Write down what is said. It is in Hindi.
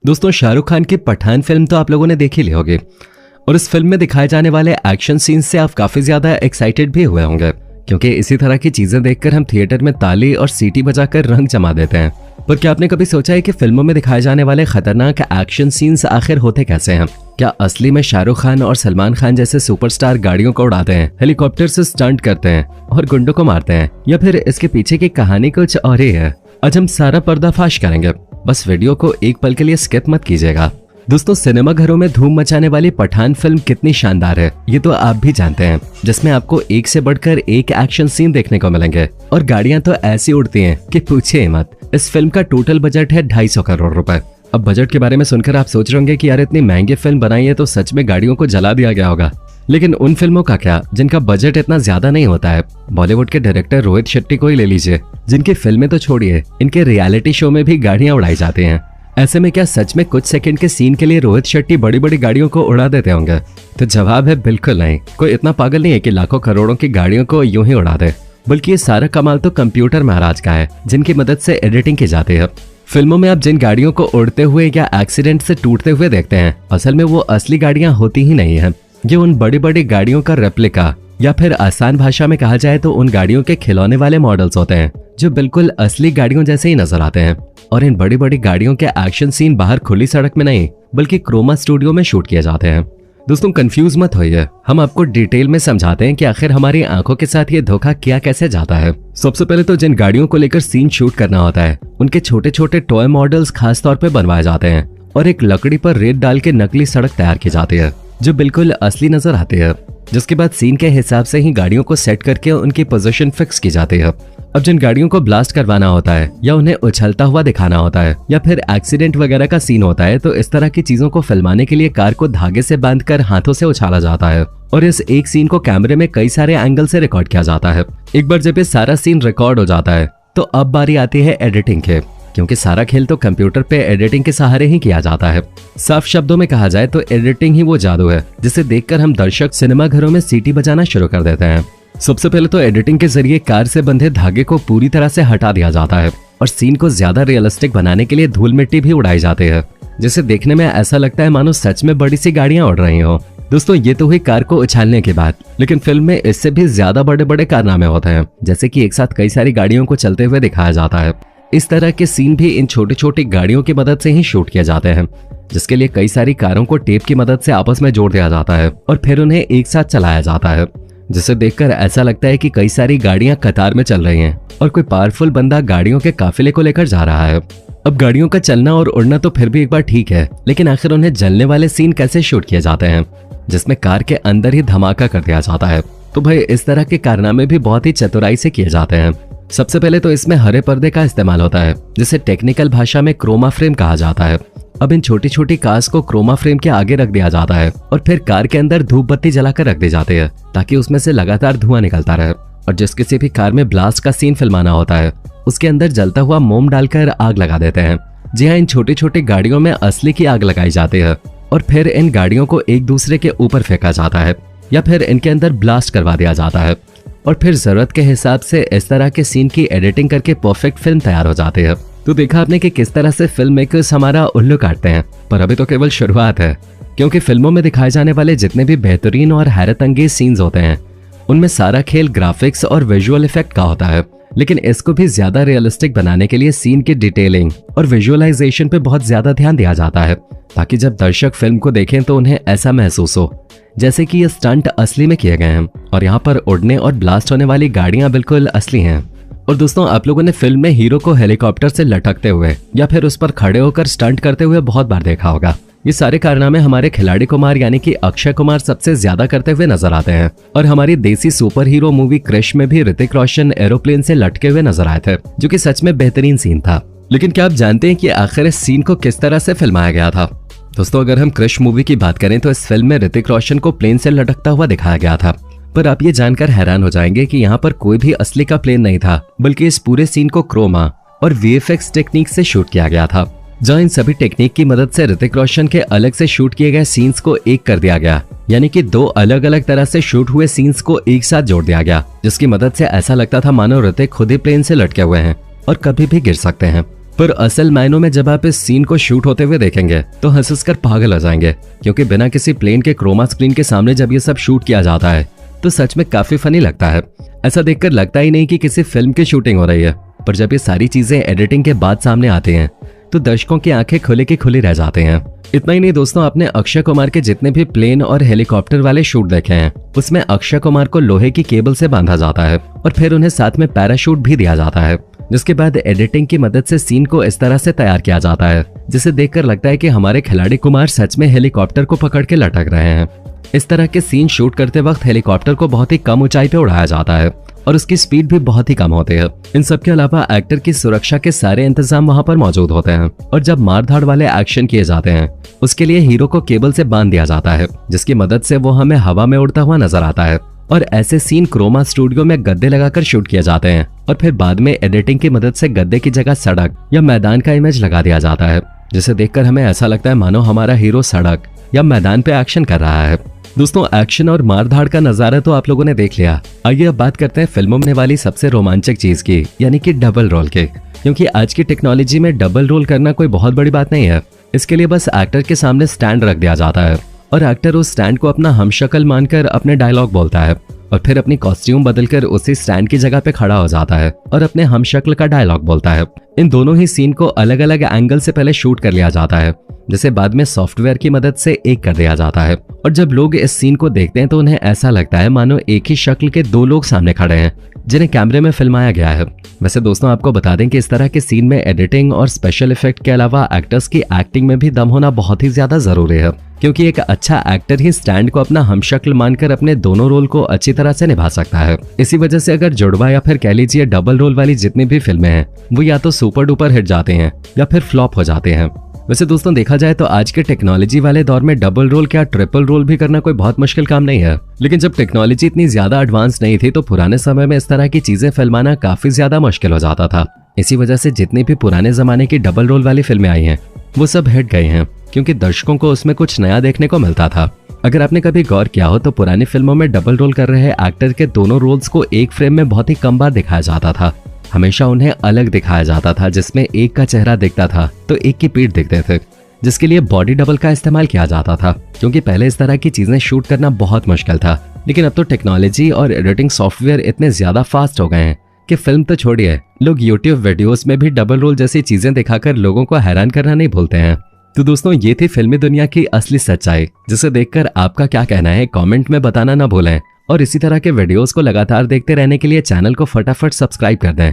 दोस्तों, शाहरुख खान की पठान फिल्म तो आप लोगों ने देख ही ली होगी और इस फिल्म में दिखाए जाने वाले एक्शन सीन्स से आप काफी ज्यादा एक्साइटेड भी हुए होंगे, क्योंकि इसी तरह की चीजें देखकर हम थिएटर में ताली और सीटी बजाकर रंग जमा देते हैं। पर क्या आपने कभी सोचा है कि फिल्मों में दिखाए जाने वाले खतरनाक एक्शन सीन्स आखिर होते कैसे हैं? क्या असली में शाहरुख खान और सलमान खान जैसे सुपरस्टार गाड़ियों को उड़ाते हैं, हेलीकॉप्टर से स्टंट करते हैं और गुंडों को मारते हैं, या फिर इसके पीछे की कहानी कुछ और ही है? आज हम सारा पर्दाफाश करेंगे, बस वीडियो को एक पल के लिए स्किप मत कीजिएगा। दोस्तों, सिनेमा घरों में धूम मचाने वाली पठान फिल्म कितनी शानदार है ये तो आप भी जानते हैं, जिसमें आपको एक से बढ़कर एक एक्शन सीन देखने को मिलेंगे और गाड़ियां तो ऐसी उड़ती हैं कि पूछिए मत। इस फिल्म का टोटल बजट है 250 करोड़ रुपए। अब बजट के बारे में सुनकर आप सोच रहे होंगे कि यार इतनी महंगी फिल्म बनाई है तो सच में गाड़ियों को जला दिया गया होगा, लेकिन उन फिल्मों का क्या जिनका बजट इतना ज्यादा नहीं होता है। बॉलीवुड के डायरेक्टर रोहित शेट्टी को ही ले लीजिए, जिनकी फिल्में तो छोड़िए, इनके रियलिटी शो में भी गाड़ियां उड़ाई जाती हैं। ऐसे में क्या सच में कुछ सेकंड के सीन के लिए रोहित शेट्टी बड़ी बड़ी गाड़ियों को उड़ा देते होंगे? तो जवाब है बिल्कुल नहीं। कोई इतना पागल नहीं है कि लाखों करोड़ों की गाड़ियों को यूं ही उड़ा दे, बल्कि ये सारा कमाल तो कंप्यूटर महाराज का है, जिनकी मदद से एडिटिंग की जाती है। फिल्मों में आप जिन गाड़ियों को उड़ते हुए या एक्सीडेंट से टूटते हुए देखते हैं, असल में वो असली गाड़ियां होती ही नहीं है। ये उन बड़ी बड़ी गाड़ियों का रेप्लिका, या फिर आसान भाषा में कहा जाए तो उन गाड़ियों के खिलौने वाले मॉडल्स होते हैं, जो बिल्कुल असली गाड़ियों जैसे ही नजर आते हैं। और इन बड़ी बड़ी गाड़ियों के एक्शन सीन बाहर खुली सड़क में नहीं, बल्कि क्रोमा स्टूडियो में शूट किए जाते हैं। दोस्तों, कंफ्यूज मत होइए, हम आपको डिटेल में समझाते हैं कि आखिर हमारी आंखों के साथ ये धोखा किया कैसे जाता है। सबसे पहले तो जिन गाड़ियों को लेकर सीन शूट करना होता है, उनके छोटे छोटे टॉय मॉडल्स खास तौर पे बनवाए जाते हैं और एक लकड़ी पर रेत डाल के नकली सड़क तैयार की जाती है, जो बिल्कुल असली नजर आती है। जिसके बाद सीन के हिसाब से ही गाड़ियों को सेट करके उनकी पोजीशन फिक्स की जाती है। अब जिन गाड़ियों को ब्लास्ट करवाना होता है, या उन्हें उछलता हुआ दिखाना होता है, या फिर एक्सीडेंट वगैरह का सीन होता है, तो इस तरह की चीजों को फिल्माने के लिए कार को धागे से बांधकर हाथों से उछाला जाता है और इस एक सीन को कैमरे में कई सारे एंगल से रिकॉर्ड किया जाता है। एक बार जब ये सारा सीन रिकॉर्ड हो जाता है, तो अब बारी आती है एडिटिंग के, क्योंकि सारा खेल तो कंप्यूटर पे एडिटिंग के सहारे ही किया जाता है। साफ शब्दों में कहा जाए तो एडिटिंग ही वो जादू है जिसे देखकर हम दर्शक सिनेमा घरों में सीटी बजाना शुरू कर देते हैं। सबसे पहले तो एडिटिंग के जरिए कार से बंधे धागे को पूरी तरह से हटा दिया जाता है और सीन को ज्यादा रियलिस्टिक बनाने के लिए धूल मिट्टी भी उड़ाई जाती है, जिसे देखने में ऐसा लगता है मानो सच में बड़ी सी गाड़ियां उड़ रही हो। दोस्तों, ये तो हुई कार को उछालने के बाद, लेकिन फिल्म में इससे भी ज्यादा बड़े बड़े कारनामे होते हैं, जैसे कि एक साथ कई सारी गाड़ियों को चलते हुए दिखाया जाता है। इस तरह के सीन भी इन छोटी छोटी गाड़ियों की मदद से ही शूट किए जाते हैं, जिसके लिए कई सारी कारों को टेप की मदद से आपस में जोड़ दिया जाता है और फिर उन्हें एक साथ चलाया जाता है, जिसे देखकर ऐसा लगता है कि कई सारी गाड़ियां कतार में चल रही हैं और कोई पावरफुल बंदा गाड़ियों के काफिले को लेकर जा रहा है। अब गाड़ियों का चलना और उड़ना तो फिर भी एक बार ठीक है, लेकिन आखिर उन्हें जलने वाले सीन कैसे शूट किए जाते हैं, जिसमें कार के अंदर ही धमाका कर दिया जाता है? तो भाई, इस तरह के कारनामे भी बहुत ही चतुराई से किए जाते हैं। सबसे पहले तो इसमें हरे पर्दे का इस्तेमाल होता है, जिसे टेक्निकल भाषा में क्रोमा फ्रेम कहा जाता है। अब इन छोटी छोटी कार्स को क्रोमा फ्रेम के आगे रख दिया जाता है और फिर कार के अंदर धूप बत्ती जलाकर रख दी जाती है, ताकि उसमें से लगातार धुआं निकलता रहे। और जिस किसी भी कार में ब्लास्ट का सीन फिल्माना होता है, उसके अंदर जलता हुआ मोम डालकर आग लगा देते हैं। जी हाँ, इन छोटी छोटी गाड़ियों में असली की आग लगाई जाती है और फिर इन गाड़ियों को एक दूसरे के ऊपर फेंका जाता है, या फिर इनके अंदर ब्लास्ट करवा दिया जाता है और फिर जरूरत के हिसाब से इस तरह के सीन की एडिटिंग करके परफेक्ट फिल्म तैयार हो जाती है। तो देखा आपने कि किस तरह से फिल्म मेकर्स हमारा उल्लू काटते हैं, पर अभी तो केवल शुरुआत है, क्योंकि फिल्मों में दिखाए जाने वाले जितने भी बेहतरीन और हैरत अंगेज सीन्स होते हैं, उनमें सारा खेल ग्राफिक्स और विजुअल इफेक्ट का होता है। लेकिन इसको भी ज्यादा रियलिस्टिक बनाने के लिए सीन की डिटेलिंग और विजुअलाइजेशन पे बहुत ज्यादा ध्यान दिया जाता है, ताकि जब दर्शक फिल्म को देखें तो उन्हें ऐसा महसूस हो जैसे कि ये स्टंट असली में किए गए हैं और यहाँ पर उड़ने और ब्लास्ट होने वाली गाड़ियां बिल्कुल असली हैं। और दोस्तों, आप लोगों ने फिल्म में हीरो को हेलीकॉप्टर से लटकते हुए या फिर उस पर खड़े होकर स्टंट करते हुए बहुत बार देखा होगा। ये सारे कारनामे हमारे खिलाड़ी कुमार यानी कि अक्षय कुमार सबसे ज्यादा करते हुए नजर आते हैं और हमारी देसी सुपर हीरो मूवी क्रिश में भी ऋतिक रोशन एरोप्लेन से लटके हुए नजर आए थे, जो कि सच में बेहतरीन सीन था। लेकिन क्या आप जानते हैं कि आखिर इस सीन को किस तरह से फिल्माया गया था? दोस्तों, अगर हम क्रिश मूवी की बात करें तो इस फिल्म में ऋतिक रोशन को प्लेन से लटकता हुआ दिखाया गया था, पर आप ये जानकर हैरान हो जाएंगे कि यहाँ पर कोई भी असली का प्लेन नहीं था, बल्कि इस पूरे सीन को क्रोमा और वीएफएक्स टेक्निक से शूट किया गया था, जहाँ इन सभी टेक्निक की मदद से ऋतिक रोशन के अलग से शूट किए गए सीन्स को एक कर दिया गया, यानी कि दो अलग अलग तरह से शूट हुए सीन्स को एक साथ जोड़ दिया गया, जिसकी मदद से ऐसा लगता था मानो ऋतिक खुद ही प्लेन से लटके हुए हैं और कभी भी गिर सकते हैं। पर असल मायनों में जब आप इस सीन को शूट होते हुए देखेंगे तो हंस कर पागल हो जाएंगे, क्योंकि बिना किसी प्लेन के क्रोमा स्क्रीन के सामने जब ये सब शूट किया जाता है तो सच में काफी फनी लगता है। ऐसा देखकर लगता ही नहीं कि किसी फिल्म की शूटिंग हो रही है। पर जब ये सारी चीजें एडिटिंग के बाद सामने आती हैं तो दर्शकों की आंखें खुले की खुली रह जाते हैं। इतना ही नहीं दोस्तों, आपने अक्षय कुमार के जितने भी प्लेन और हेलीकॉप्टर वाले शूट देखे हैं उसमें अक्षय कुमार को लोहे की केबल से बांधा जाता है और फिर उन्हें साथ में पैराशूट भी दिया जाता है, जिसके बाद एडिटिंग की मदद से सीन को इस तरह से तैयार किया जाता है जिसे देखकर लगता है कि हमारे खिलाड़ी कुमार सच में हेलीकॉप्टर को पकड़ के लटक रहे हैं। इस तरह के सीन शूट करते वक्त हेलीकॉप्टर को बहुत ही कम ऊंचाई पे उड़ाया जाता है और उसकी स्पीड भी बहुत ही कम होती है। इन सब के अलावा एक्टर की सुरक्षा के सारे इंतजाम वहां पर मौजूद होते हैं और जब मारधाड़ वाले एक्शन किए जाते हैं उसके लिए हीरो को केबल से बांध दिया जाता है, जिसकी मदद से वो हमें हवा में उड़ता हुआ नजर आता है। और ऐसे सीन क्रोमा स्टूडियो में गद्दे लगाकर शूट किए जाते हैं और फिर बाद में एडिटिंग की मदद से गद्दे की जगह सड़क या मैदान का इमेज लगा दिया जाता है, जिसे देखकर हमें ऐसा लगता है मानो हमारा हीरो सड़क या मैदान पे एक्शन कर रहा है। दोस्तों, एक्शन और मारधाड़ का नजारा तो आप लोगों ने देख लिया। आइए अब बात करते हैं फिल्मों में वाली सबसे रोमांचक चीज की, यानी कि डबल रोल के। क्योंकि आज की टेक्नोलॉजी में डबल रोल करना कोई बहुत बड़ी बात नहीं है। इसके लिए बस एक्टर के सामने स्टैंड रख दिया जाता है और एक्टर उस स्टैंड को अपना हमशक्ल मानकर अपने डायलॉग बोलता है और फिर अपनी कॉस्ट्यूम बदलकर उसी स्टैंड की जगह पे खड़ा हो जाता है और अपने हमशक्ल का डायलॉग बोलता है। इन दोनों ही सीन को अलग अलग एंगल से पहले शूट कर लिया जाता है, जिसे बाद में सॉफ्टवेयर की मदद से एक कर दिया जाता है। और जब लोग इस सीन को देखते हैं तो उन्हें ऐसा लगता है मानो एक ही शक्ल के दो लोग सामने खड़े हैं जिन्हें कैमरे में फिल्माया गया है। वैसे दोस्तों, आपको बता दें कि इस तरह के सीन में एडिटिंग और स्पेशल इफेक्ट के अलावा एक्टर्स की एक्टिंग में भी दम होना बहुत ही ज्यादा जरूरी है, क्योंकि एक अच्छा एक्टर ही स्टैंड को अपना हमशक्ल मानकर अपने दोनों रोल को अच्छी तरह से निभा सकता है। इसी वजह से अगर जुड़वा या फिर कह लीजिए डबल रोल वाली जितनी भी फिल्में हैं वो या तो सुपर डुपर हिट जाते हैं या फिर फ्लॉप हो जाते हैं। वैसे दोस्तों, देखा जाए तो आज के टेक्नोलॉजी वाले दौर में डबल रोल क्या ट्रिपल रोल भी करना कोई बहुत मुश्किल काम नहीं है। लेकिन जब टेक्नोलॉजी इतनी ज्यादा एडवांस नहीं थी तो पुराने समय में इस तरह की चीजें फिल्माना काफी ज्यादा मुश्किल हो जाता था। इसी वजह से जितनी भी पुराने जमाने की डबल रोल वाली फिल्में आई हैं वो सब हिट गई हैं, क्योंकि दर्शकों को उसमें कुछ नया देखने को मिलता था। अगर आपने कभी गौर किया हो तो पुरानी फिल्मों में डबल रोल कर रहे एक्टर के दोनों रोल्स को एक फ्रेम में बहुत ही कम बार दिखाया जाता था। हमेशा उन्हें अलग दिखाया जाता था, जिसमें एक का चेहरा दिखता था तो एक की पीठ दिखते थे, जिसके लिए बॉडी डबल का इस्तेमाल किया जाता था। क्योंकि पहले इस तरह की चीजें शूट करना बहुत मुश्किल था, लेकिन अब तो टेक्नोलॉजी और एडिटिंग सॉफ्टवेयर इतने ज्यादा फास्ट हो गए हैं कि फिल्म तो छोड़िए, लोग यूट्यूब वीडियोस में भी डबल रोल जैसी चीजें दिखाकर लोगों को हैरान करना नहीं भूलते हैं। तो दोस्तों, ये थी फिल्मी दुनिया की असली सच्चाई, जिसे देखकर आपका क्या कहना है कमेंट में बताना ना भूलें। और इसी तरह के वीडियोस को लगातार देखते रहने के लिए चैनल को फटाफट सब्सक्राइब कर दें।